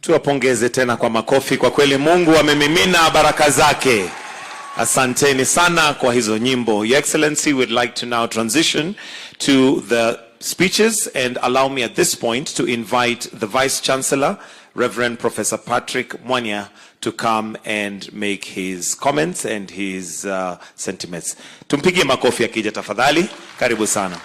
Tuwapongeze tena kwa makofi. Kwa kweli Mungu amemimina baraka zake. Asanteni sana kwa hizo nyimbo. Your Excellency, we'd like to now transition to the speeches, and allow me at this point to invite the Vice Chancellor, Reverend Professor Patrick Mwanya, to come and make his comments and his sentiments. Tumpigie makofi akija tafadhali. Karibu sana.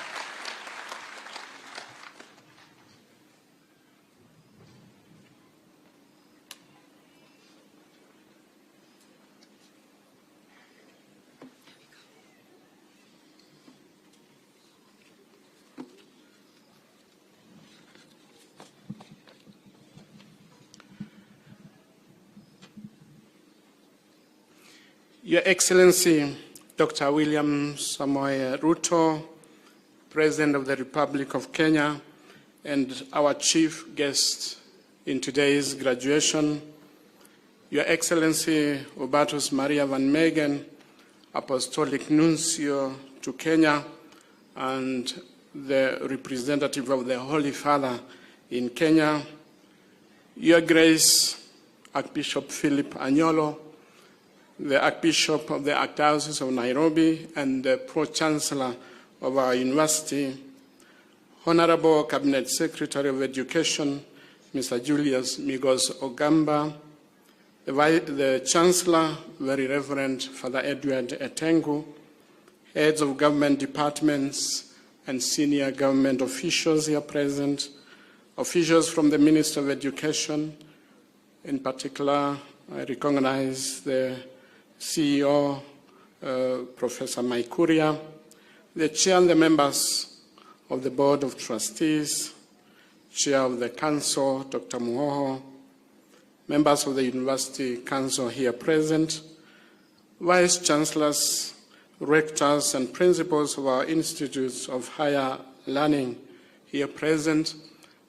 Your Excellency, Dr. William Samoei Ruto, President of the Republic of Kenya, and our chief guest in today's graduation, Your Excellency Hubertus Maria van Megen, Apostolic Nuncio to Kenya, and the representative of the Holy Father in Kenya, Your Grace, Archbishop Philip Anyolo, the Archbishop of the Archdiocese of Nairobi, and the Pro-Chancellor of our university, Honorable Cabinet Secretary of Education, Mr. Julius Migos Ogamba, the Chancellor, Very Reverend Father Edward Etengu, heads of government departments and senior government officials here present, officials from the Ministry of Education. In particular, I recognize the CEO, Professor Maikuria, the Chair and the members of the Board of Trustees, Chair of the Council, Dr. Muhoho, members of the University Council here present, Vice Chancellors, Rectors and Principals of our Institutes of Higher Learning here present,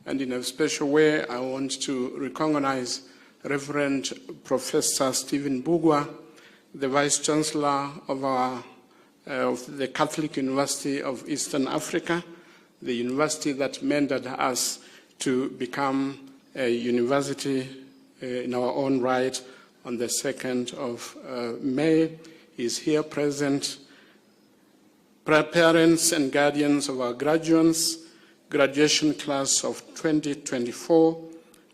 and in a special way I want to recognize Reverend Professor Stephen Bugwa, the Vice Chancellor of the Catholic University of Eastern Africa, the university that mentored us to become a university in our own right on the 2nd of May. He is here present. Parents and guardians of our graduates, graduation class of 2024,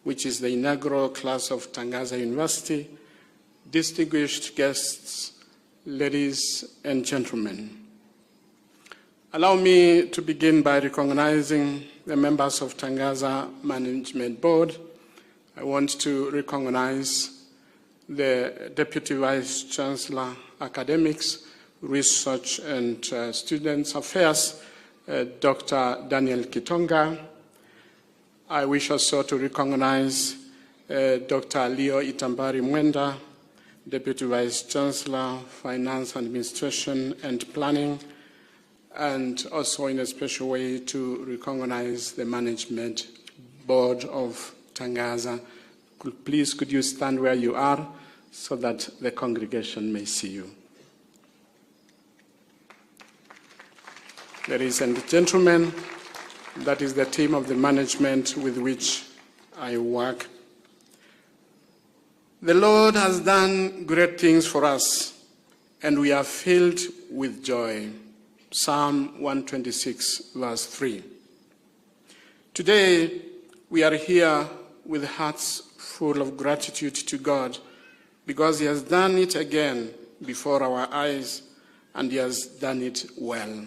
which is the inaugural class of Tangaza University, distinguished guests, ladies and gentlemen. Allow me to begin by recognizing the members of Tangaza Management Board. I want to recognize the Deputy Vice Chancellor, Academics, Research and Students Affairs, Dr. Daniel Kitonga. I wish also to recognize Dr. Leo Itambari Mwenda, Deputy Vice Chancellor, Finance, Administration and Planning, and also in a special way to recognize the Management Board of Tangaza. Please, could you stand where you are so that the congregation may see you. Ladies and gentlemen, that is the team of the management with which I work. The Lord has done great things for us, and we are filled with joy. Psalm 126, verse 3. Today, we are here with hearts full of gratitude to God because He has done it again before our eyes, and He has done it well.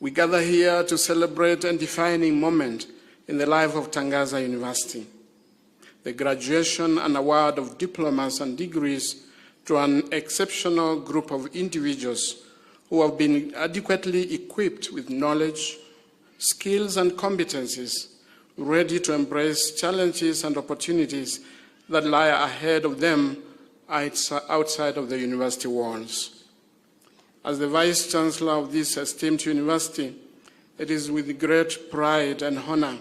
We gather here to celebrate a defining moment in the life of Tangaza University, the graduation and award of diplomas and degrees to an exceptional group of individuals who have been adequately equipped with knowledge, skills, and competencies, ready to embrace challenges and opportunities that lie ahead of them outside of the university walls. As the Vice Chancellor of this esteemed university, it is with great pride and honor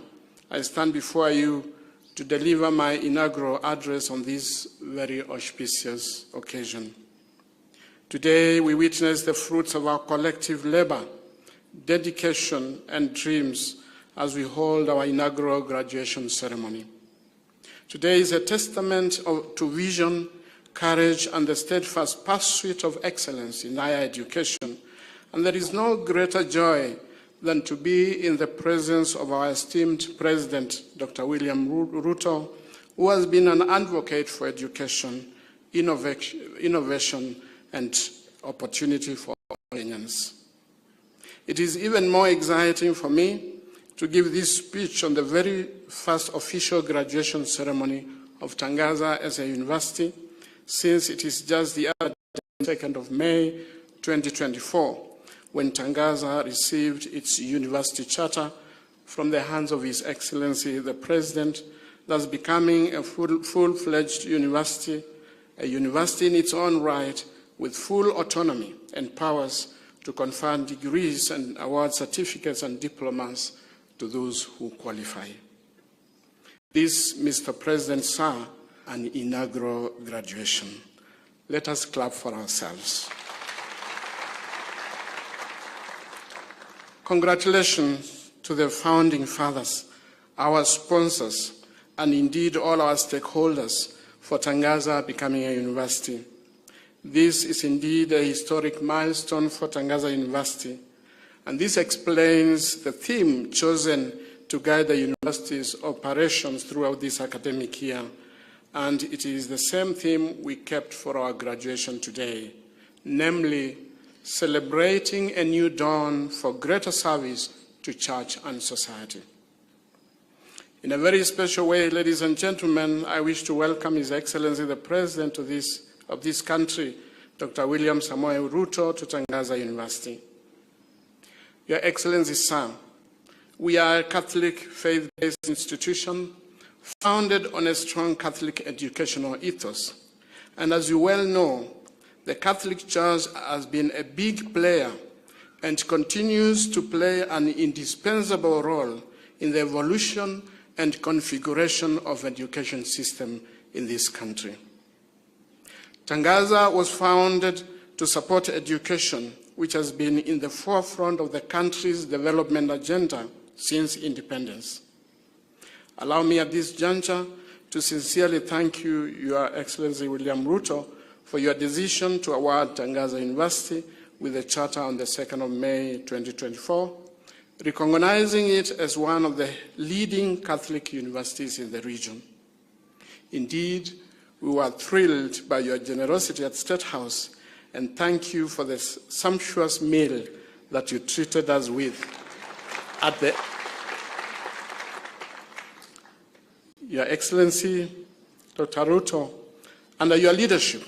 I stand before you to deliver my inaugural address on this very auspicious occasion. Today, we witness the fruits of our collective labor, dedication, and dreams as we hold our inaugural graduation ceremony. Today is a testament to vision, courage, and the steadfast pursuit of excellence in higher education, and there is no greater joy than to be in the presence of our esteemed President, Dr. William Ruto, who has been an advocate for education, innovation, and opportunity for Kenyans. It is even more exciting for me to give this speech on the very first official graduation ceremony of Tangaza as a university, since it is just the 2nd of May 2024, when Tangaza received its university charter from the hands of His Excellency the President, thus becoming a full-fledged university, a university in its own right, with full autonomy and powers to confer degrees and award certificates and diplomas to those who qualify. This, Mr. President, saw an inaugural graduation. Let us clap for ourselves. Congratulations to the founding fathers, our sponsors, and indeed all our stakeholders for Tangaza becoming a university. This is indeed a historic milestone for Tangaza University, and this explains the theme chosen to guide the university's operations throughout this academic year, and it is the same theme we kept for our graduation today, namely, celebrating a new dawn for greater service to church and society. In a very special way, ladies and gentlemen, I wish to welcome His Excellency the President of this country, Dr. William Samoei Ruto, to Tangaza University. Your Excellency, sir, we are a Catholic faith-based institution founded on a strong Catholic educational ethos. And as you well know, the Catholic Church has been a big player and continues to play an indispensable role in the evolution and configuration of the education system in this country. Tangaza was founded to support education, which has been in the forefront of the country's development agenda since independence. Allow me at this juncture to sincerely thank you, Your Excellency William Ruto, for your decision to award Tangaza University with a charter on the 2nd of May 2024, recognizing it as one of the leading Catholic universities in the region. Indeed, we were thrilled by your generosity at State House, and thank you for the sumptuous meal that you treated us with at the... Your Excellency, Dr. Ruto, under your leadership,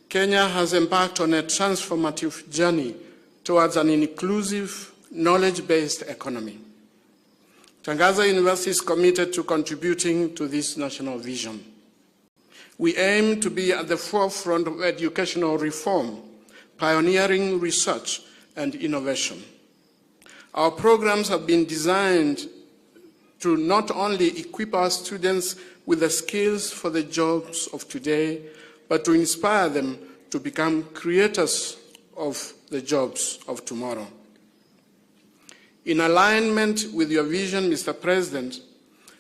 Kenya has embarked on a transformative journey towards an inclusive, knowledge-based economy. Tangaza University is committed to contributing to this national vision. We aim to be at the forefront of educational reform, pioneering research and innovation. Our programs have been designed to not only equip our students with the skills for the jobs of today, but to inspire them to become creators of the jobs of tomorrow. In alignment with your vision, Mr. President,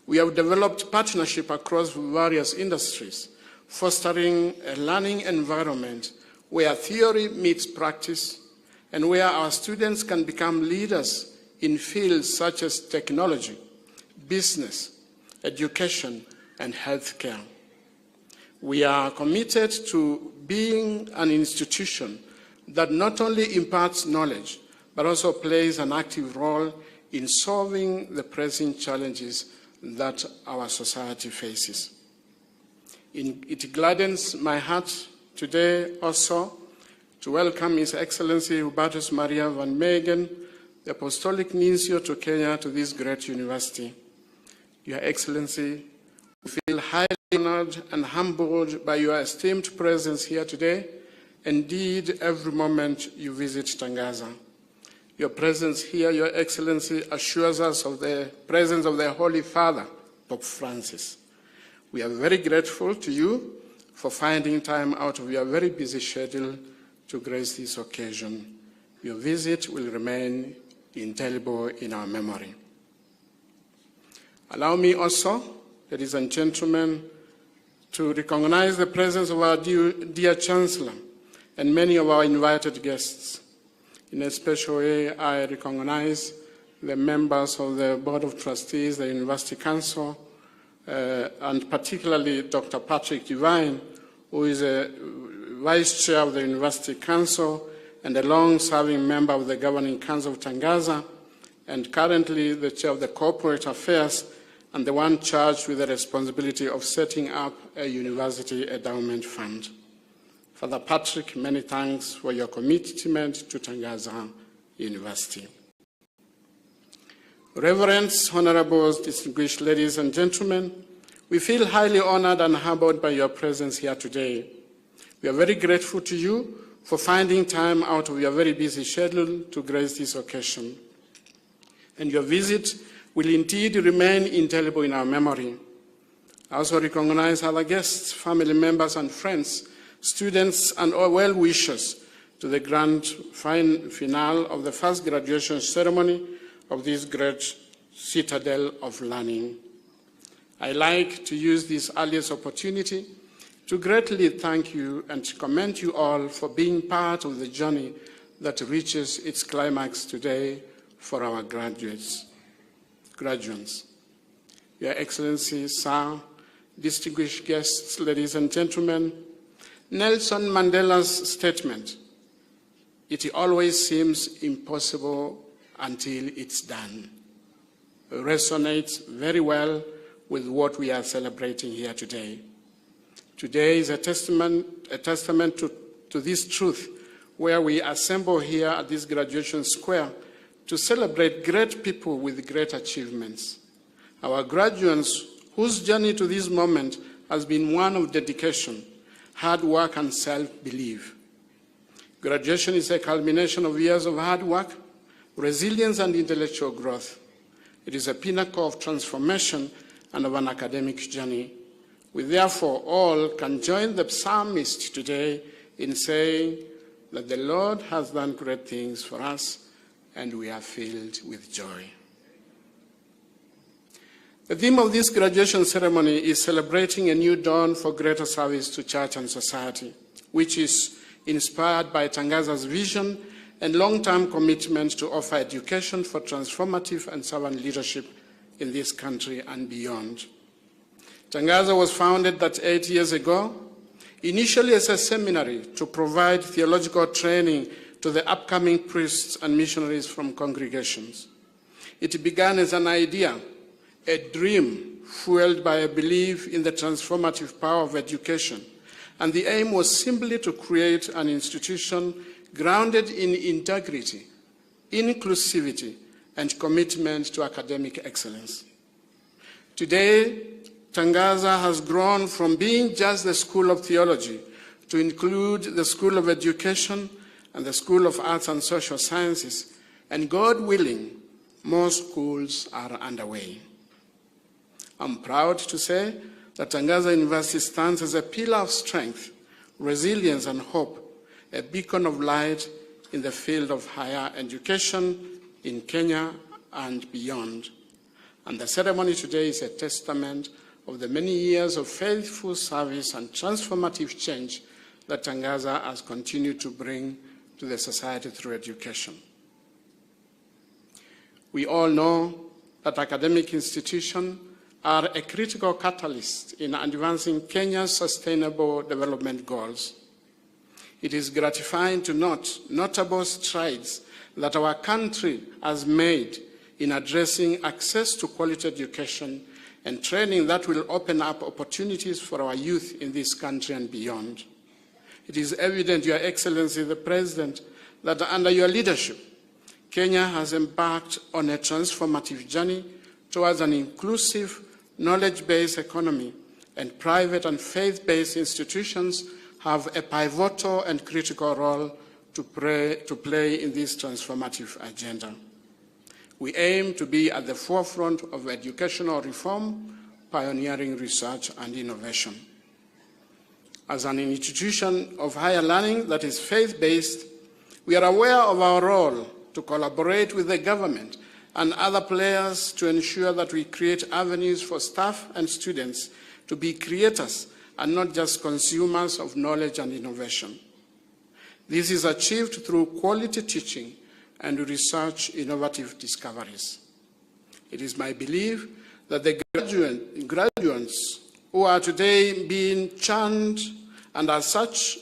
we have developed partnership across various industries, fostering a learning environment where theory meets practice and where our students can become leaders in fields such as technology, business, education, and healthcare. We are committed to being an institution that not only imparts knowledge, but also plays an active role in solving the pressing challenges that our society faces. It gladdens my heart today also to welcome His Excellency Hubertus Maria van Meegen, the Apostolic Nuncio to Kenya, to this great university. Your Excellency, we feel highly honored and humbled by your esteemed presence here today indeed every moment you visit Tangaza. Your presence here, Your Excellency, assures us of the presence of the Holy Father, Pope Francis. We are very grateful to you for finding time out of your very busy schedule to grace this occasion. Your visit will remain indelible in our memory. Allow me also, ladies and gentlemen, to recognize the presence of our dear Chancellor and many of our invited guests. In a special way, I recognize the members of the Board of Trustees, the University Council, and particularly Dr. Patrick Devine, who is a Vice Chair of the University Council and a long-serving member of the Governing Council of Tangaza, and currently the Chair of the Corporate Affairs and the one charged with the responsibility of setting up a University Endowment Fund. Father Patrick, many thanks for your commitment to Tangaza University. Reverends, honorables, distinguished ladies and gentlemen, we feel highly honored and humbled by your presence here today. We are very grateful to you for finding time out of your very busy schedule to grace this occasion. And your visit will indeed remain indelible in our memory. I also recognize other guests, family members and friends, students and well-wishers to the grand finale of the first graduation ceremony of this great citadel of learning. I like to use this earliest opportunity to greatly thank you and to commend you all for being part of the journey that reaches its climax today for our graduates. Your Excellency, Sir, distinguished guests, ladies and gentlemen, Nelson Mandela's statement, "It always seems impossible until it's done," resonates very well with what we are celebrating here today. Today is a testament to this truth, where we assemble here at this graduation square to celebrate great people with great achievements. Our graduates, whose journey to this moment has been one of dedication, hard work, and self-belief. Graduation is a culmination of years of hard work, resilience, and intellectual growth. It is a pinnacle of transformation and of an academic journey. We therefore all can join the psalmist today in saying that the Lord has done great things for us, and we are filled with joy. The theme of this graduation ceremony is celebrating a new dawn for greater service to church and society, which is inspired by Tangaza's vision and long-term commitment to offer education for transformative and servant leadership in this country and beyond. Tangaza was founded 8 years ago, initially as a seminary to provide theological training to the upcoming priests and missionaries from congregations. It began as an idea, a dream fueled by a belief in the transformative power of education, and the aim was simply to create an institution grounded in integrity, inclusivity, and commitment to academic excellence. Today, Tangaza has grown from being just the School of Theology to include the School of Education and the School of Arts and Social Sciences, and God willing, more schools are underway. I'm proud to say that Tangaza University stands as a pillar of strength, resilience, and hope, a beacon of light in the field of higher education in Kenya and beyond. And the ceremony today is a testament of the many years of faithful service and transformative change that Tangaza has continued to bring to the society through education. We all know that academic institutions are a critical catalyst in advancing Kenya's sustainable development goals. It is gratifying to note notable strides that our country has made in addressing access to quality education and training that will open up opportunities for our youth in this country and beyond. It is evident, Your Excellency the President, that under your leadership, Kenya has embarked on a transformative journey towards an inclusive, knowledge-based economy, and private and faith-based institutions have a pivotal and critical role to play in this transformative agenda. We aim to be at the forefront of educational reform, pioneering research and innovation. As an institution of higher learning that is faith-based, we are aware of our role to collaborate with the government and other players to ensure that we create avenues for staff and students to be creators and not just consumers of knowledge and innovation. This is achieved through quality teaching and research innovative discoveries. It is my belief that the graduates who are today being churned and as such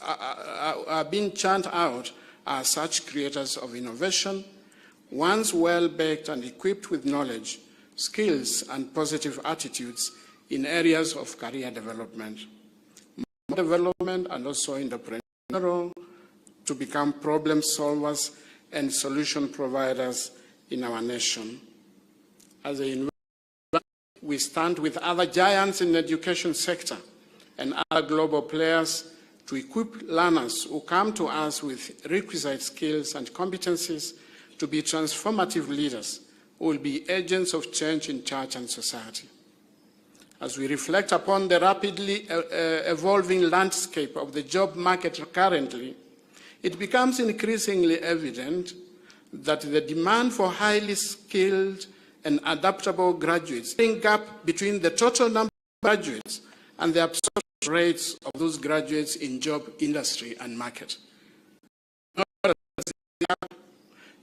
are being churned out are such creators of innovation, once well-baked and equipped with knowledge, skills, and positive attitudes in areas of career development, and also entrepreneurial, to become problem solvers and solution providers in our nation. As a university, we stand with other giants in the education sector and other global players to equip learners who come to us with requisite skills and competencies to be transformative leaders who will be agents of change in church and society. As we reflect upon the rapidly evolving landscape of the job market currently, it becomes increasingly evident that the demand for highly skilled and adaptable graduates, the gap between the total number of graduates and the absorption rates of those graduates in job industry and market.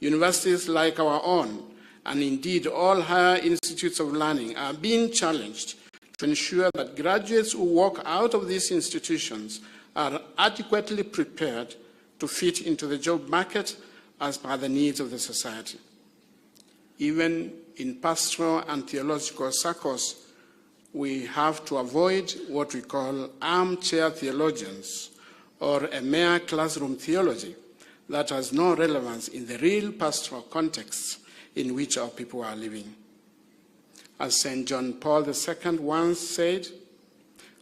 Universities like our own, and indeed all higher institutes of learning, are being challenged to ensure that graduates who walk out of these institutions are adequately prepared to fit into the job market as per the needs of the society. Even in pastoral and theological circles, we have to avoid what we call armchair theologians or a mere classroom theology that has no relevance in the real pastoral contexts in which our people are living. As St. John Paul II once said,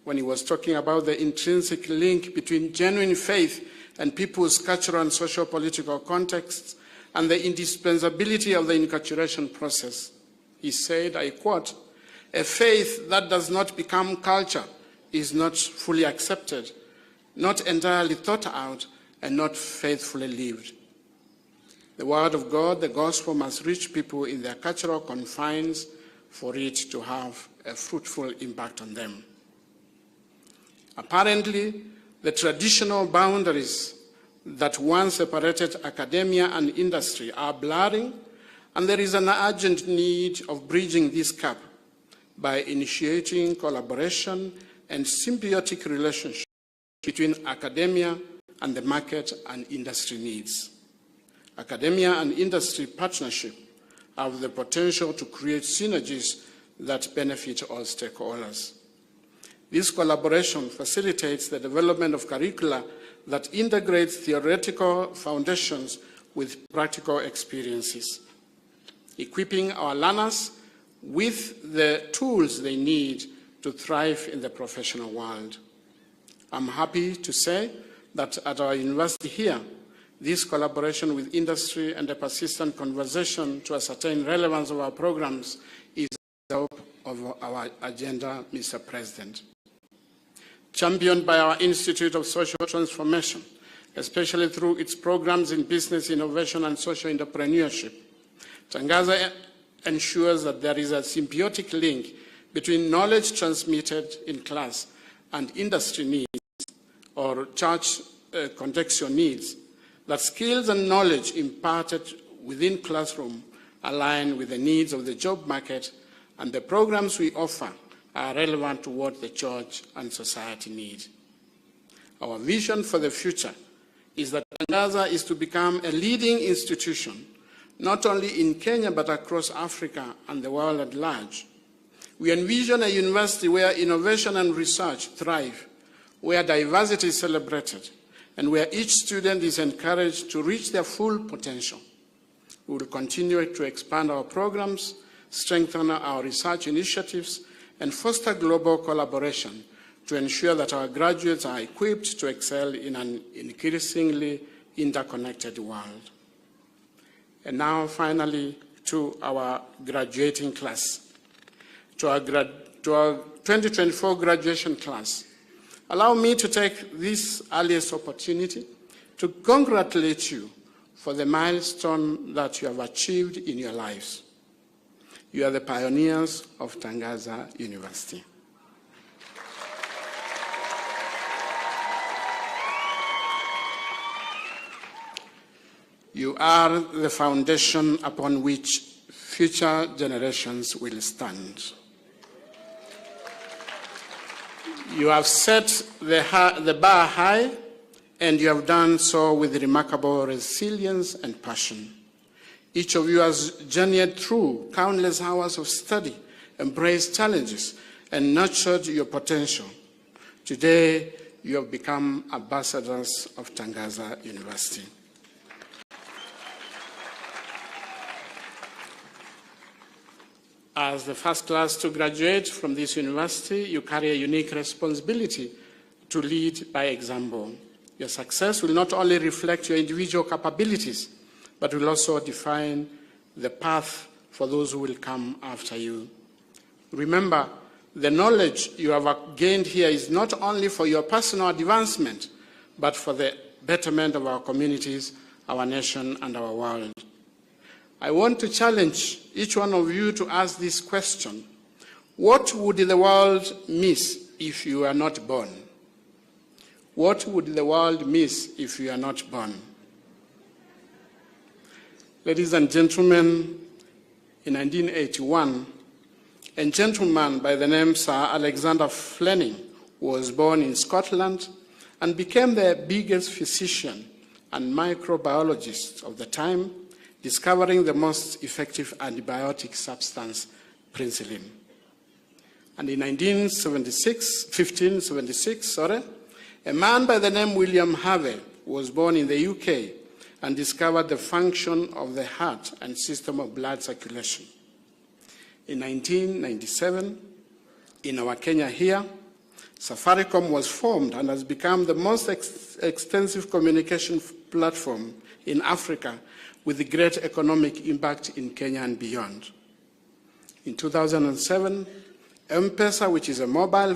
when he was talking about the intrinsic link between genuine faith and people's cultural and social political contexts and the indispensability of the enculturation process, he said, I quote, "A faith that does not become culture is not fully accepted, not entirely thought out, and not faithfully lived." The word of God, the gospel, must reach people in their cultural confines for it to have a fruitful impact on them. Apparently, the traditional boundaries that once separated academia and industry are blurring, and there is an urgent need of bridging this gap by initiating collaboration and symbiotic relationships between academia and the market and industry needs. Academia and industry partnership have the potential to create synergies that benefit all stakeholders. This collaboration facilitates the development of curricula that integrates theoretical foundations with practical experiences, equipping our learners with the tools they need to thrive in the professional world. I'm happy to say that at our university here, this collaboration with industry and a persistent conversation to ascertain relevance of our programs is the top of our agenda, Mr. President. Championed by our Institute of Social Transformation, especially through its programs in business innovation and social entrepreneurship, Tangaza ensures that there is a symbiotic link between knowledge transmitted in class and industry needs or church contextual needs, that skills and knowledge imparted within classroom align with the needs of the job market, and the programs we offer are relevant to what the church and society need. Our vision for the future is that Tangaza is to become a leading institution, not only in Kenya but across Africa and the world at large. We envision a university where innovation and research thrive, where diversity is celebrated, and where each student is encouraged to reach their full potential. We will continue to expand our programs, strengthen our research initiatives, and foster global collaboration to ensure that our graduates are equipped to excel in an increasingly interconnected world. And now, finally, to our graduating class, to our 2024 graduation class. Allow me to take this earliest opportunity to congratulate you for the milestone that you have achieved in your lives. You are the pioneers of Tangaza University. You are the foundation upon which future generations will stand. You have set the bar high, and you have done so with remarkable resilience and passion. Each of you has journeyed through countless hours of study, embraced challenges, and nurtured your potential. Today, you have become ambassadors of Tangaza University. As the first class to graduate from this university, you carry a unique responsibility to lead by example. Your success will not only reflect your individual capabilities, but will also define the path for those who will come after you. Remember, the knowledge you have gained here is not only for your personal advancement, but for the betterment of our communities, our nation, and our world. I want to challenge each one of you to ask this question: what would the world miss if you are not born? What would the world miss if you are not born? Ladies and gentlemen, in 1981, a gentleman by the name Sir Alexander Fleming was born in Scotland and became the biggest physician and microbiologist of the time, discovering the most effective antibiotic substance, penicillin. And in 1576, a man by the name William Harvey was born in the UK and discovered the function of the heart and system of blood circulation. In 1997, in our Kenya here, Safaricom was formed and has become the most extensive communication platform in Africa, with a great economic impact in Kenya and beyond. In 2007, M-Pesa, which is a mobile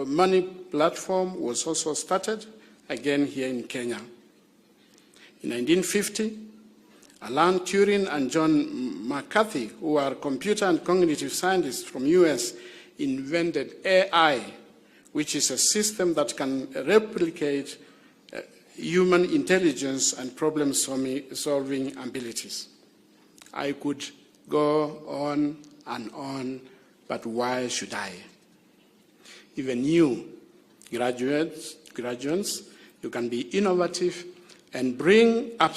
money platform, was also started, again here in Kenya. In 1950, Alan Turing and John McCarthy, who are computer and cognitive scientists from US, invented AI, which is a system that can replicate human intelligence and problem-solving abilities. I could go on and on, but why should I? Even you, graduates, you can be innovative and bring up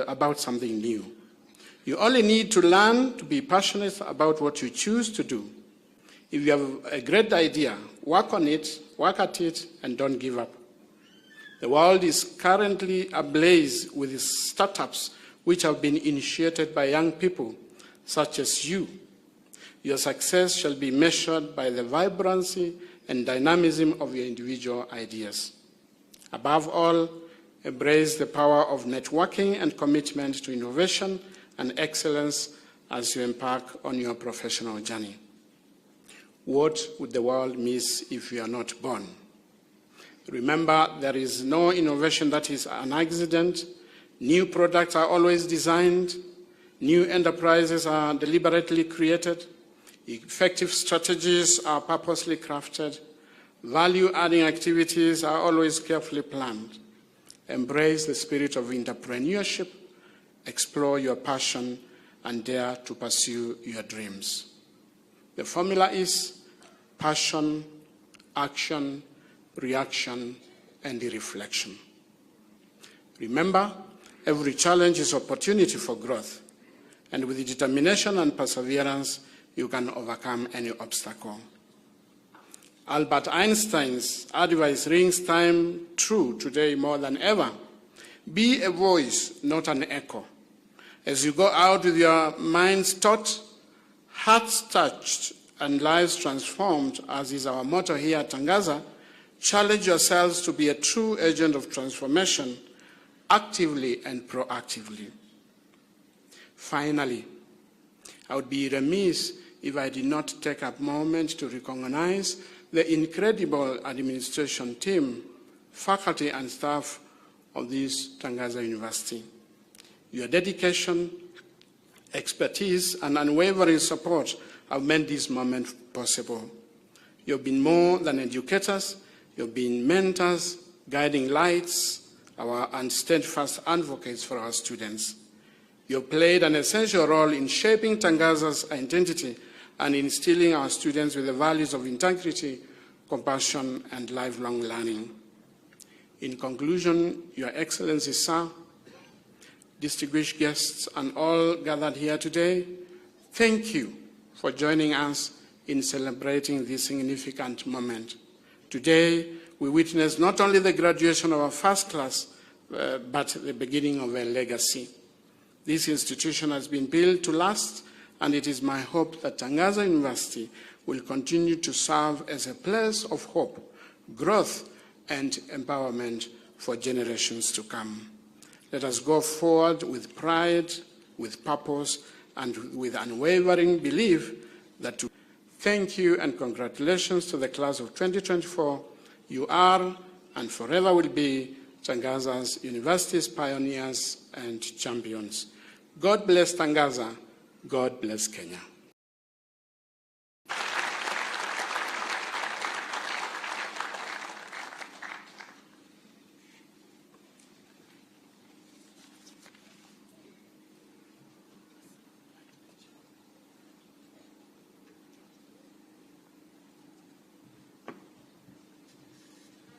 about something new. You only need to learn to be passionate about what you choose to do. If you have a great idea, work on it, work at it, and don't give up. The world is currently ablaze with startups which have been initiated by young people, such as you. Your success shall be measured by the vibrancy and dynamism of your individual ideas. Above all, embrace the power of networking and commitment to innovation and excellence as you embark on your professional journey. What would the world miss if you are not born? Remember, there is no innovation that is an accident. New products are always designed. New enterprises are deliberately created. Effective strategies are purposely crafted. Value-adding activities are always carefully planned. Embrace the spirit of entrepreneurship, explore your passion, and dare to pursue your dreams. The formula is passion, action, reaction, and reflection. Remember, every challenge is opportunity for growth, and with determination and perseverance, you can overcome any obstacle. Albert Einstein's advice rings true today more than ever. Be a voice, not an echo. As you go out with your minds taught, hearts touched, and lives transformed, as is our motto here at Tangaza, Challenge yourselves to be a true agent of transformation, actively and proactively. Finally, I would be remiss if I did not take a moment to recognize the incredible administration team, faculty and staff of this Tangaza University. Your dedication, expertise, and unwavering support have made this moment possible. You've been more than educators, you've been mentors, guiding lights, and steadfast advocates for our students. You played an essential role in shaping Tangaza's identity and instilling our students with the values of integrity, compassion, and lifelong learning. In conclusion, Your Excellency, sir, distinguished guests, and all gathered here today, thank you for joining us in celebrating this significant moment. Today, we witness not only the graduation of our first class, but the beginning of a legacy. This institution has been built to last, and it is my hope that Tangaza University will continue to serve as a place of hope, growth, and empowerment for generations to come. Let us go forward with pride, with purpose, and with unwavering belief that to thank you and congratulations to the class of 2024. You are and forever will be Tangaza's university's pioneers and champions. God bless Tangaza. God bless Kenya.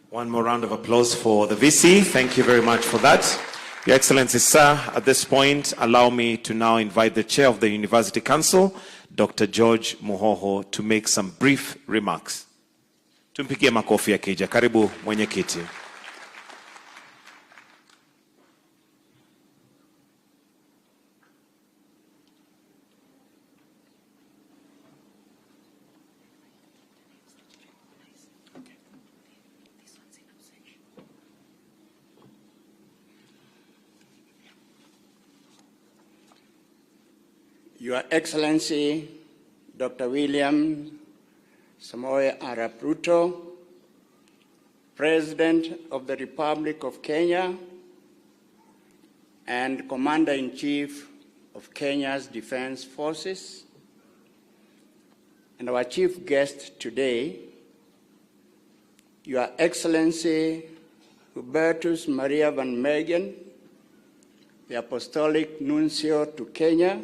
One more round of applause for the VC. Thank you very much for that. Your Excellency, sir, at this point, allow me to now invite the Chair of the University Council, Dr. George Muhoho, to make some brief remarks. Tumpigie makofi akija. Karibu mwenyekiti. Your Excellency, Dr. William Samoei Arap Ruto, President of the Republic of Kenya and Commander-in-Chief of Kenya's Defense Forces, and our chief guest today, Your Excellency Hubertus Maria van Megen, the Apostolic Nuncio to Kenya,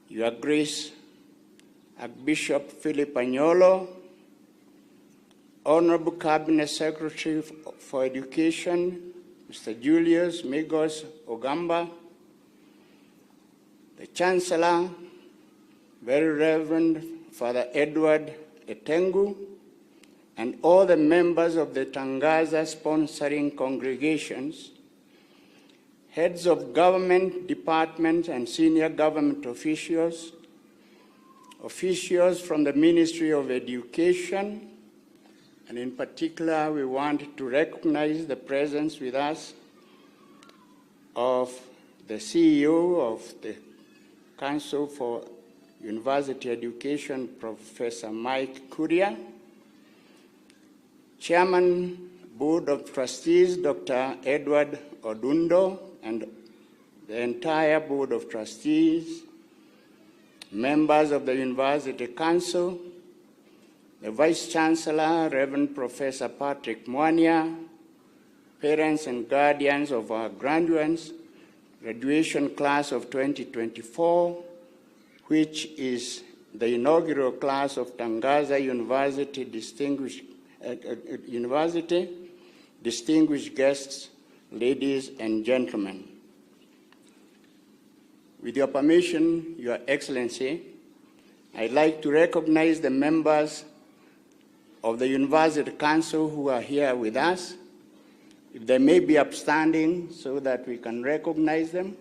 Your Grace Archbishop Philip Anyolo, Honorable Cabinet Secretary for Education, Mr. Julius Migos Ogamba, the Chancellor, Very Reverend Father Edward Etengu, and all the members of the Tangaza sponsoring congregations, heads of government departments and senior government officials, officials from the Ministry of Education, and in particular, we want to recognize the presence with us of the CEO of the Council for University Education, Professor Mike Kuria, Chairman, Board of Trustees, Dr. Edward Odundo, and the entire Board of Trustees, members of the University Council, the Vice Chancellor, Reverend Professor Patrick Mwania, parents and guardians of our graduates, graduation class of 2024, which is the inaugural class of Tangaza University, distinguished guests, ladies and gentlemen. With your permission, Your Excellency, I'd like to recognize the members of the University Council who are here with us, if they may be upstanding so that we can recognize them.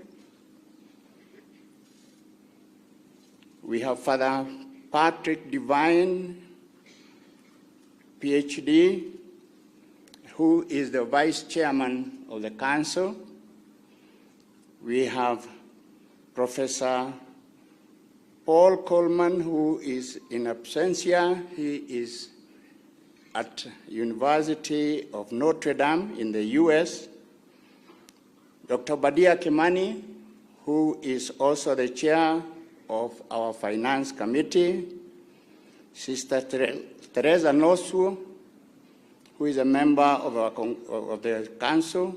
We have Father Patrick Devine, PhD, who is the Vice Chairman of the Council. We have Professor Paul Coleman, who is in absentia. He is at University of Notre Dame in the US. Dr. Badia Kimani, who is also the chair of our Finance Committee. Sister Teresa Nosu, who is a member of the Council.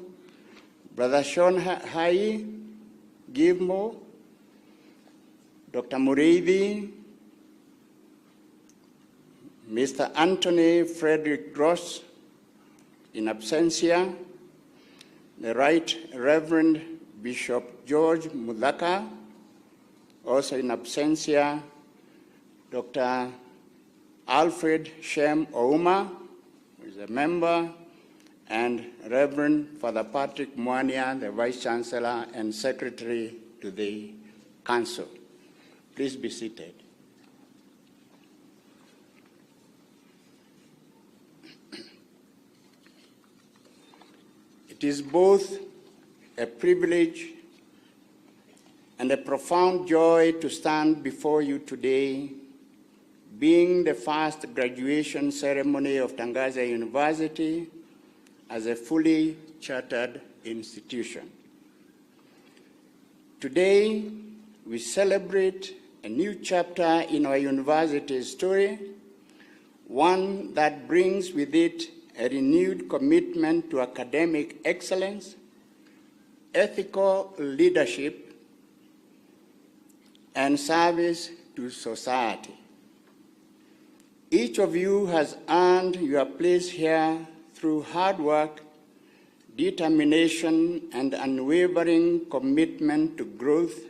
Brother Sean Hai Givmo, Dr. Mureithi, Mr. Anthony Frederick Gross, in absentia, the Right Reverend Bishop George Mudhaka, also in absentia, Dr. Alfred Shem Ouma, who is a member, and Reverend Father Patrick Mwania, the Vice Chancellor and Secretary to the Council. Please be seated. It is both a privilege and a profound joy to stand before you today, being the first graduation ceremony of Tangaza University as a fully chartered institution. Today, we celebrate a new chapter in our university's story, one that brings with it a renewed commitment to academic excellence, ethical leadership, and service to society. Each of you has earned your place here through hard work, determination, and unwavering commitment to growth,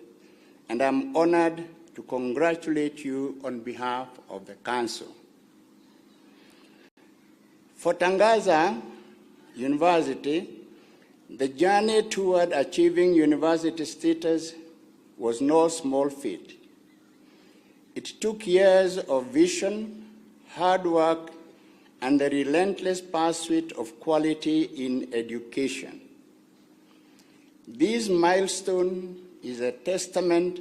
and I'm honored to congratulate you on behalf of the Council. For Tangaza University, the journey toward achieving university status was no small feat. It took years of vision, hard work, and the relentless pursuit of quality in education. This milestone is a testament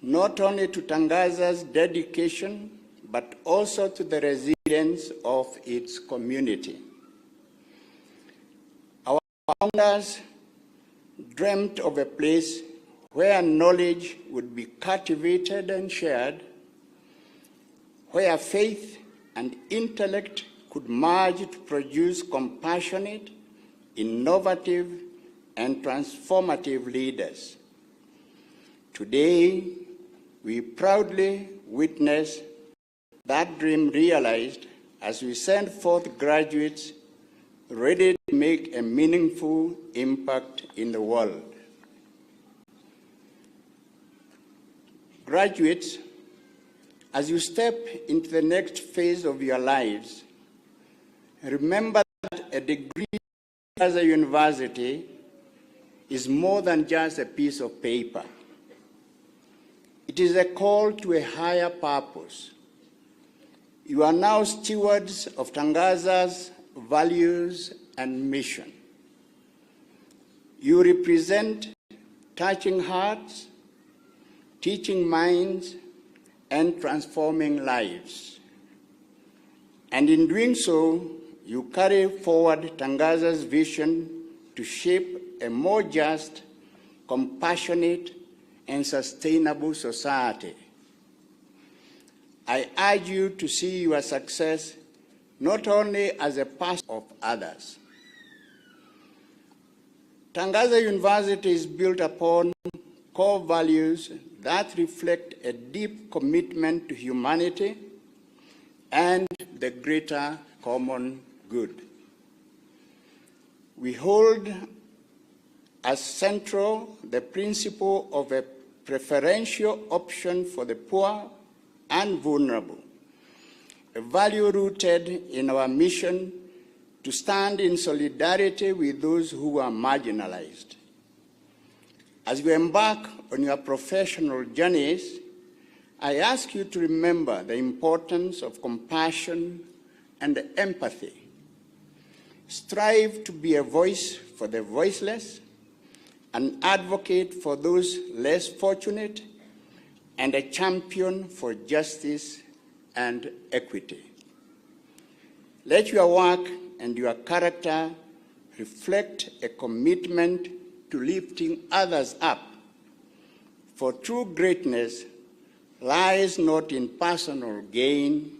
not only to Tangaza's dedication, but also to the resilience of its community. Our founders dreamt of a place where knowledge would be cultivated and shared, where faith and intellect could merge to produce compassionate, innovative, and transformative leaders. Today, we proudly witness that dream realized as we send forth graduates ready to make a meaningful impact in the world. Graduates, as you step into the next phase of your lives, remember that a degree at a university is more than just a piece of paper. It is a call to a higher purpose. You are now stewards of Tangaza's values and mission. You represent touching hearts, teaching minds, and transforming lives. And in doing so, you carry forward Tangaza's vision to shape a more just, compassionate, and sustainable society. I urge you to see your success not only as a part of others. Tangaza University is built upon core values that reflect a deep commitment to humanity and the greater common good. We hold as central the principle of a preferential option for the poor and vulnerable, a value rooted in our mission to stand in solidarity with those who are marginalized. As you embark on your professional journeys, I ask you to remember the importance of compassion and empathy. Strive to be a voice for the voiceless, an advocate for those less fortunate, and a champion for justice and equity. Let your work and your character reflect a commitment to lifting others up, for true greatness lies not in personal gain,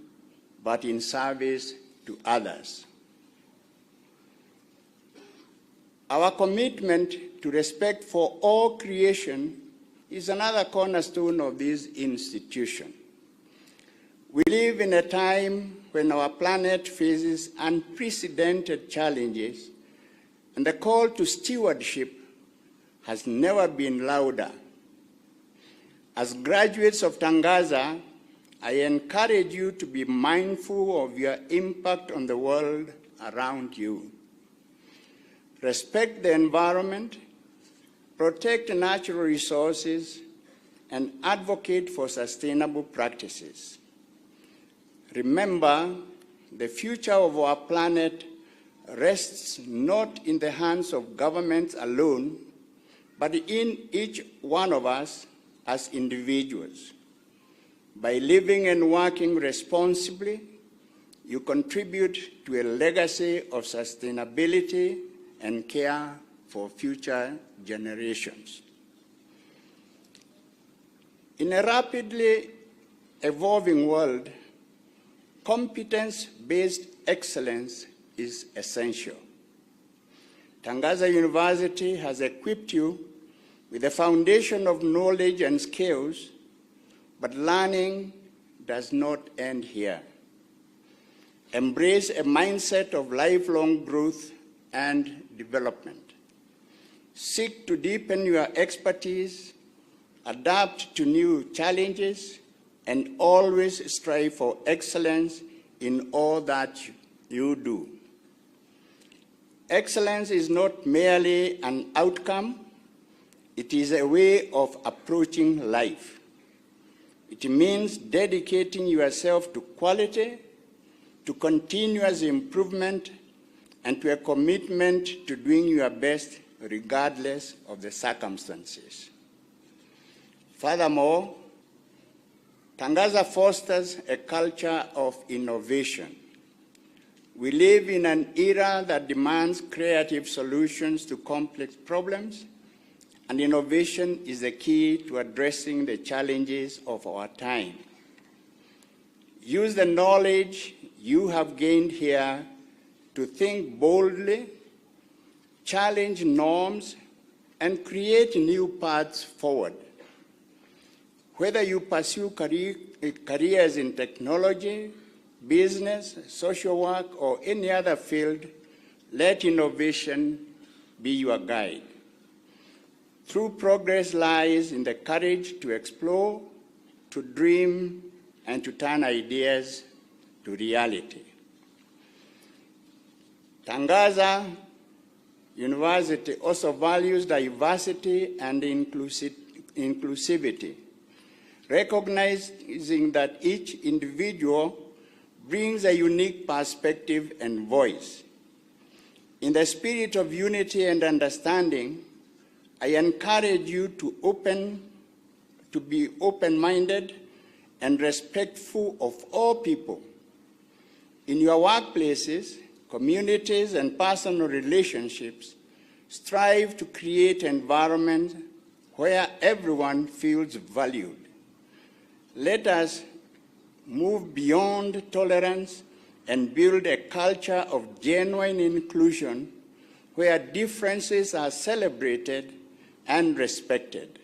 but in service to others. Our commitment to respect for all creation is another cornerstone of this institution. We live in a time when our planet faces unprecedented challenges, and the call to stewardship has never been louder. As graduates of Tangaza, I encourage you to be mindful of your impact on the world around you. Respect the environment, protect natural resources, and advocate for sustainable practices. Remember, the future of our planet rests not in the hands of governments alone, but in each one of us as individuals. By living and working responsibly, you contribute to a legacy of sustainability and care for future generations. In a rapidly evolving world, competence-based excellence is essential. Tangaza University has equipped you with a foundation of knowledge and skills, but learning does not end here. Embrace a mindset of lifelong growth and development. Seek to deepen your expertise, adapt to new challenges, and always strive for excellence in all that you do. Excellence is not merely an outcome, it is a way of approaching life. It means dedicating yourself to quality, to continuous improvement, and to a commitment to doing your best regardless of the circumstances. Furthermore, Tangaza fosters a culture of innovation. We live in an era that demands creative solutions to complex problems, and innovation is the key to addressing the challenges of our time. Use the knowledge you have gained here to think boldly, challenge norms, and create new paths forward. Whether you pursue careers in technology, business, social work, or any other field, let innovation be your guide. True progress lies in the courage to explore, to dream, and to turn ideas to reality. Tangaza University also values diversity and inclusivity, recognizing that each individual brings a unique perspective and voice. In the spirit of unity and understanding, I encourage you to be open-minded and respectful of all people. In your workplaces, communities, and personal relationships, strive to create an environment where everyone feels valued. Let us move beyond tolerance and build a culture of genuine inclusion where differences are celebrated and respected.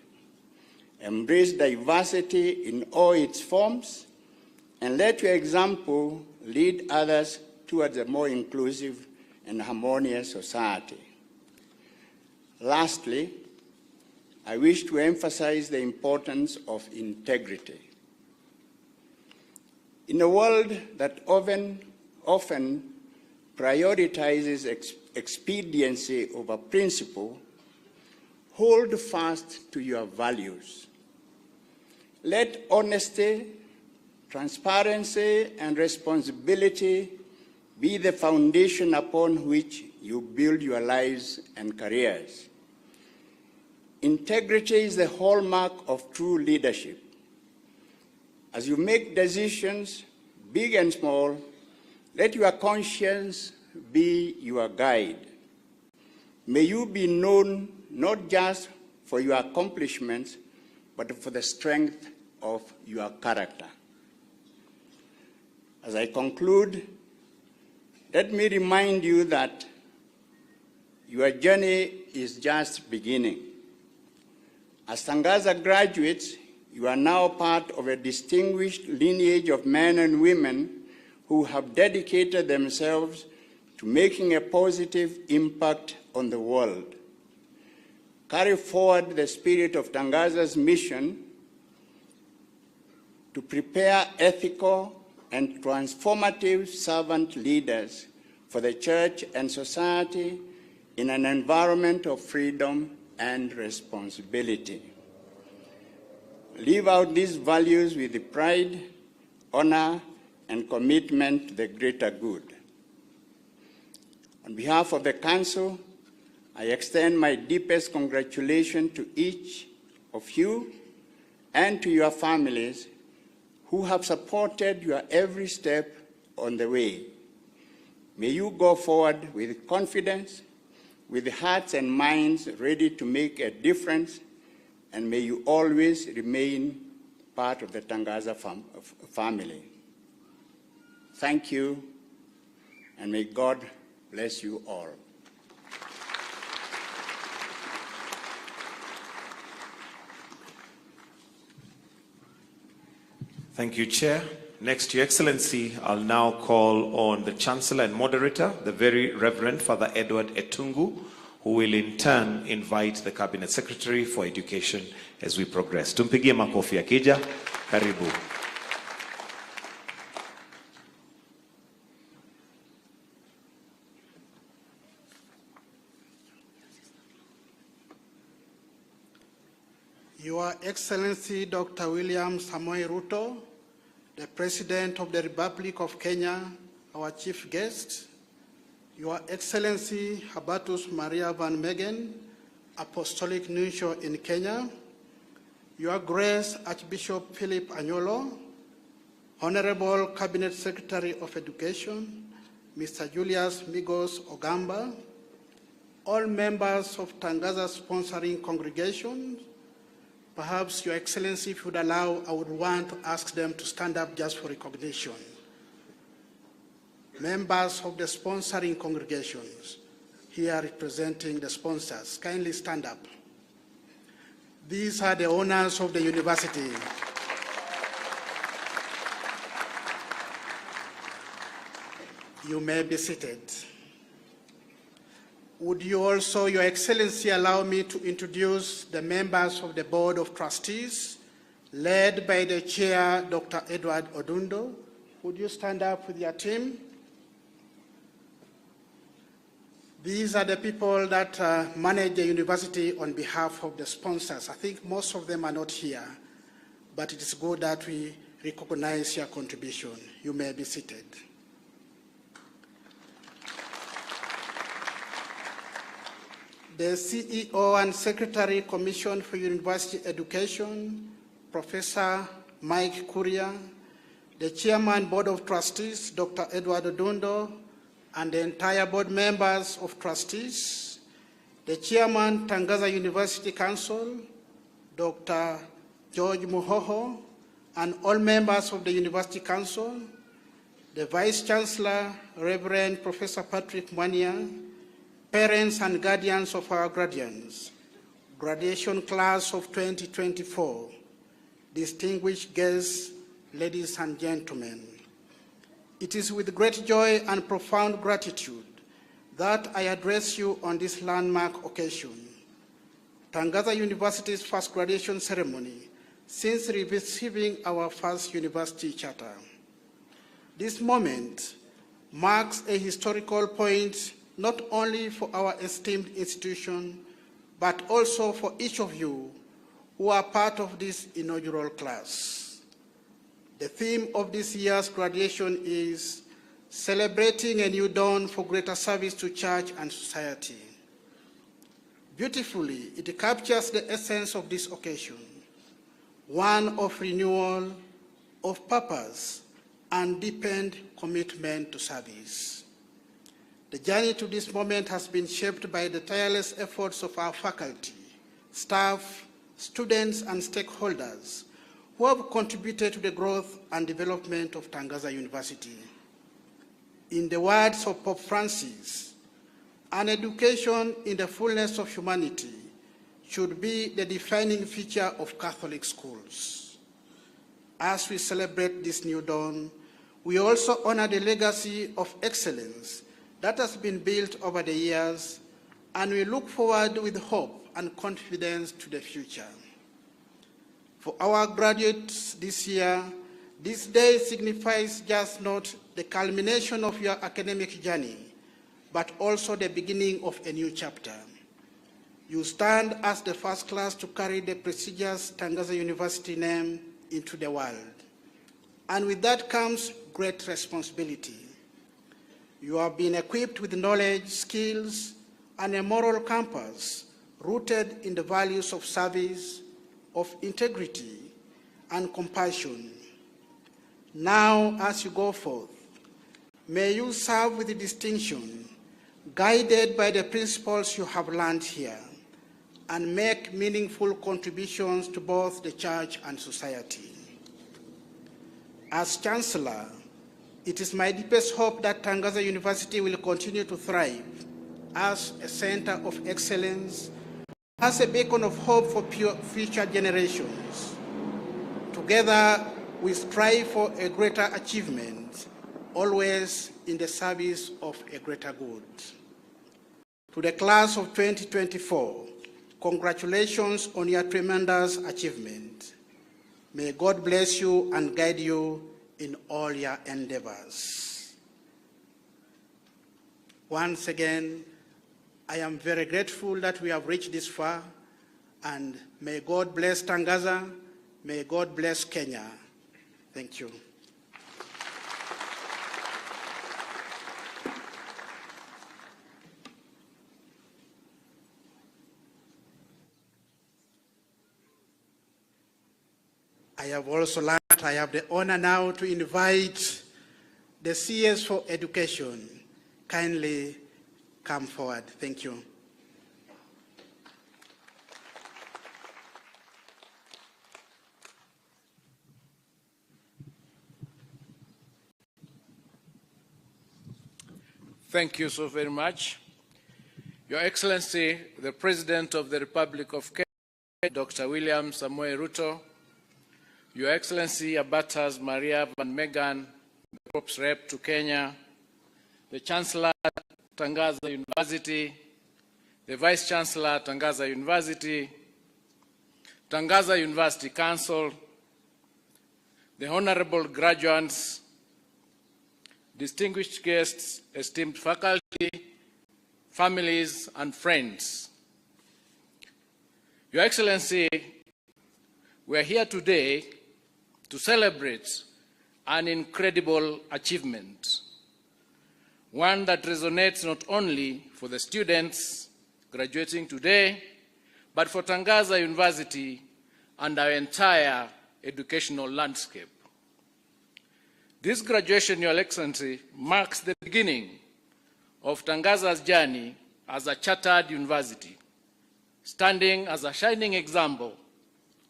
Embrace diversity in all its forms, and let your example lead others towards a more inclusive and harmonious society. Lastly, I wish to emphasize the importance of integrity. In a world that often prioritizes expediency over principle, hold fast to your values. Let honesty, transparency, and responsibility be the foundation upon which you build your lives and careers. Integrity is the hallmark of true leadership. As you make decisions, big and small, let your conscience be your guide. May you be known not just for your accomplishments, but for the strength of your character. As I conclude, let me remind you that your journey is just beginning. As Tangaza graduates, you are now part of a distinguished lineage of men and women who have dedicated themselves to making a positive impact on the world. Carry forward the spirit of Tangaza's mission to prepare ethical and transformative servant leaders for the church and society in an environment of freedom and responsibility. Live out these values with the pride, honor, and commitment to the greater good. On behalf of the Council, I extend my deepest congratulations to each of you and to your families who have supported your every step on the way. May you go forward with confidence, with hearts and minds ready to make a difference, and may you always remain part of the Tangaza family. Thank you, and may God bless you all. Thank you, Chair. Next, Your Excellency, I'll now call on the Chancellor and Moderator, the Very Reverend Father Edward Etungu, who will in turn invite the Cabinet Secretary for Education as we progress. Tumpigie makofi akija. Karibu. Your Excellency Dr. William Samoei Ruto, the President of the Republic of Kenya, our chief guest, Your Excellency Habatus Maria Van Megen, Apostolic Nuncio in Kenya, Your Grace Archbishop Philip Anyolo, Honorable Cabinet Secretary of Education, Mr. Julius Migos Ogamba, all members of Tangaza sponsoring congregations. Perhaps, Your Excellency, if you would allow, I would want to ask them to stand up just for recognition. Members of the sponsoring congregations, here representing the sponsors, kindly stand up. These are the owners of the university. You may be seated. Would you also, Your Excellency, allow me to introduce the members of the Board of Trustees, led by the Chair, Dr. Edward Odundo. Would you stand up with your team? These are the people that manage the university on behalf of the sponsors. I think most of them are not here, but it is good that we recognize your contribution. You may be seated. The CEO and Secretary, Commission for University Education, Professor Mike Kuria, the Chairman, Board of Trustees, Dr. Edward Odundo, and the entire board members of trustees, the Chairman, Tangaza University Council, Dr. George Muhoho, and all members of the University Council, the Vice Chancellor, Reverend Professor Patrick Mwania, parents and guardians of our graduates, graduation class of 2024, distinguished guests, ladies and gentlemen. It is with great joy and profound gratitude that I address you on this landmark occasion. Tangaza University's first graduation ceremony since receiving our first university charter. This moment marks a historical point not only for our esteemed institution, but also for each of you who are part of this inaugural class. The theme of this year's graduation is celebrating a new dawn for greater service to church and society. Beautifully, it captures the essence of this occasion, one of renewal, of purpose, and deepened commitment to service. The journey to this moment has been shaped by the tireless efforts of our faculty, staff, students, and stakeholders who have contributed to the growth and development of Tangaza University. In the words of Pope Francis, an education in the fullness of humanity should be the defining feature of Catholic schools. As we celebrate this new dawn, we also honor the legacy of excellence that has been built over the years, and we look forward with hope and confidence to the future. For our graduates this year, this day signifies just not the culmination of your academic journey, but also the beginning of a new chapter. You stand as the first class to carry the prestigious Tangaza University name into the world. And with that comes great responsibility. You have been equipped with knowledge, skills, and a moral compass rooted in the values of service, of integrity, and compassion. Now, as you go forth, may you serve with distinction, guided by the principles you have learned here, and make meaningful contributions to both the church and society. As Chancellor, it is my deepest hope that Tangaza University will continue to thrive as a center of excellence, as a beacon of hope for future generations. Together, we strive for a greater achievement, always in the service of a greater good. To the class of 2024, congratulations on your tremendous achievement. May God bless you and guide you in all your endeavors. Once again, I am very grateful that we have reached this far, and may God bless Tangaza, may God bless Kenya. Thank you. I have also learned, I have the honor now to invite the CS for Education. Kindly come forward. Thank you. Thank you so very much. Your Excellency, the President of the Republic of Kenya, Dr. William Samoei Ruto, Your Excellency Abatas Maria Van Megan, the Pope's Rep to Kenya, the Chancellor Tangaza University, the Vice Chancellor Tangaza University, Tangaza University Council, the Honorable graduates, distinguished guests, esteemed faculty, families, and friends. Your Excellency, we are here today to celebrate an incredible achievement, one that resonates not only for the students graduating today, but for Tangaza University and our entire educational landscape. This graduation, Your Excellency, marks the beginning of Tangaza's journey as a chartered university, standing as a shining example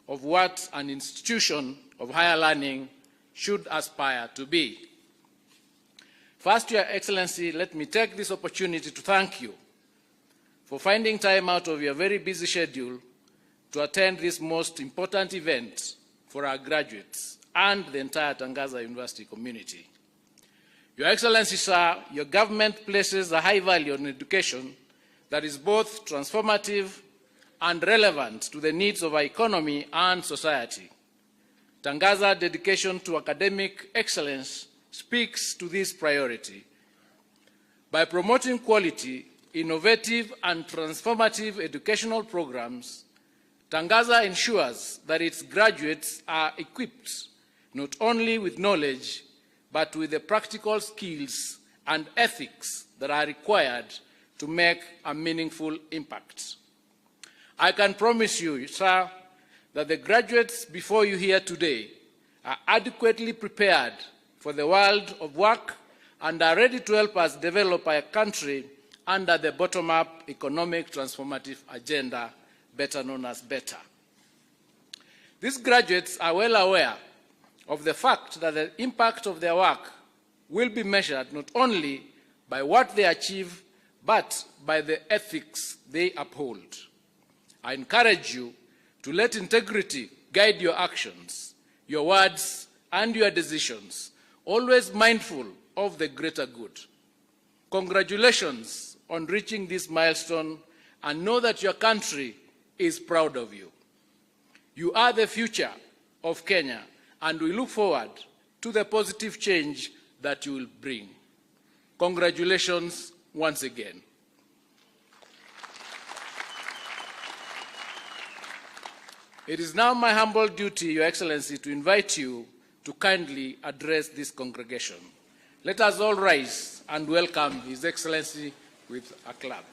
of what an institution of higher learning should aspire to be. First, Your Excellency, let me take this opportunity to thank you for finding time out of your very busy schedule to attend this most important event for our graduates and the entire Tangaza University community. Your Excellency, sir, your government places a high value on education that is both transformative and relevant to the needs of our economy and society. Tangaza's dedication to academic excellence speaks to this priority. By promoting quality, innovative and transformative educational programs, Tangaza ensures that its graduates are equipped not only with knowledge, but with the practical skills and ethics that are required to make a meaningful impact. I can promise you, sir, that the graduates before you here today are adequately prepared for the world of work and are ready to help us develop a country under the bottom-up economic transformative agenda, better known as BETTER. These graduates are well aware of the fact that the impact of their work will be measured not only by what they achieve, but by the ethics they uphold. I encourage you to let integrity guide your actions, your words, and your decisions, always mindful of the greater good. Congratulations on reaching this milestone, and know that your country is proud of you. You are the future of Kenya, and we look forward to the positive change that you will bring. Congratulations once again. It is now my humble duty, Your Excellency, to invite you to kindly address this congregation. Let us all rise and welcome His Excellency with a clap.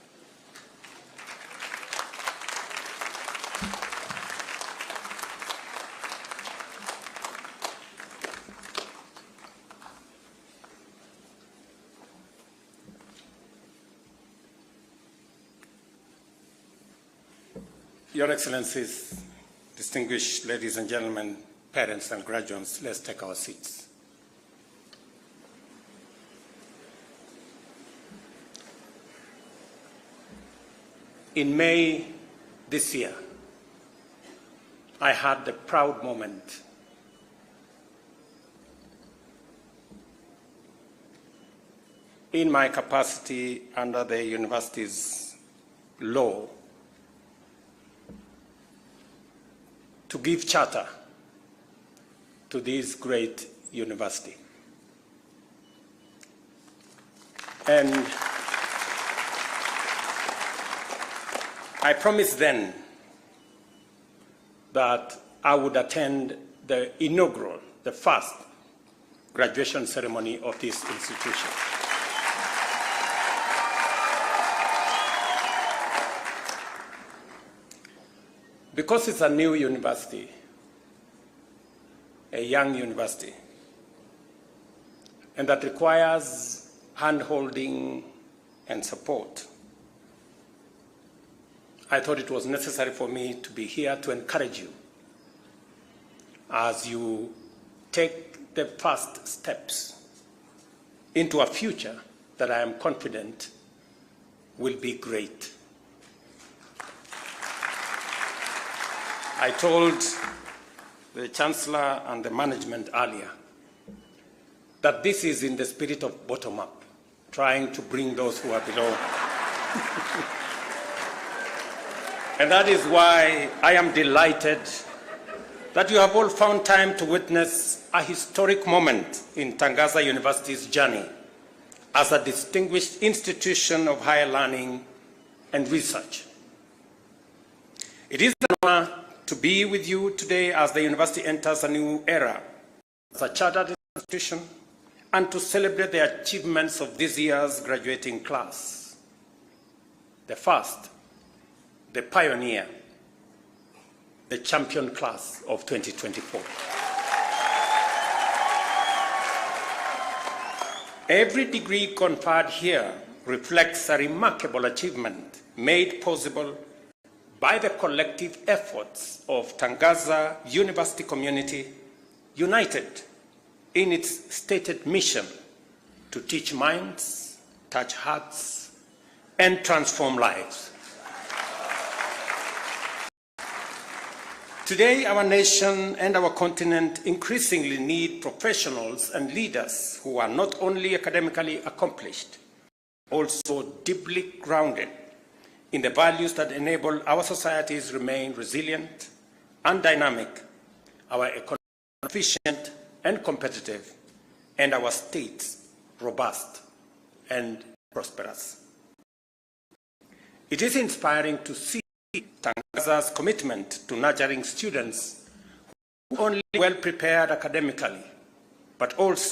Your Excellencies, distinguished ladies and gentlemen, parents and graduates, let's take our seats. In May this year, I had the proud moment in my capacity under the university's law to give charter to this great university. And I promised then that I would attend the inaugural, the first graduation ceremony of this institution. Because it's a new university, a young university, and that requires hand-holding and support, I thought it was necessary for me to be here to encourage you as you take the first steps into a future that I am confident will be great. I told the Chancellor and the management earlier that this is in the spirit of bottom-up, trying to bring those who are below. And that is why I am delighted that you have all found time to witness a historic moment in Tangaza University's journey as a distinguished institution of higher learning and research. It is an honor to be with you today as the university enters a new era as a chartered institution and to celebrate the achievements of this year's graduating class. The first, the pioneer, the champion class of 2024. Every degree conferred here reflects a remarkable achievement made possible by the collective efforts of Tangaza University community, united in its stated mission to teach minds, touch hearts, and transform lives. Today, our nation and our continent increasingly need professionals and leaders who are not only academically accomplished, also deeply grounded in the values that enable our societies remain resilient and dynamic, our economy efficient and competitive, and our states robust and prosperous. It is inspiring to see Tangaza's commitment to nurturing students who are only well prepared academically, but also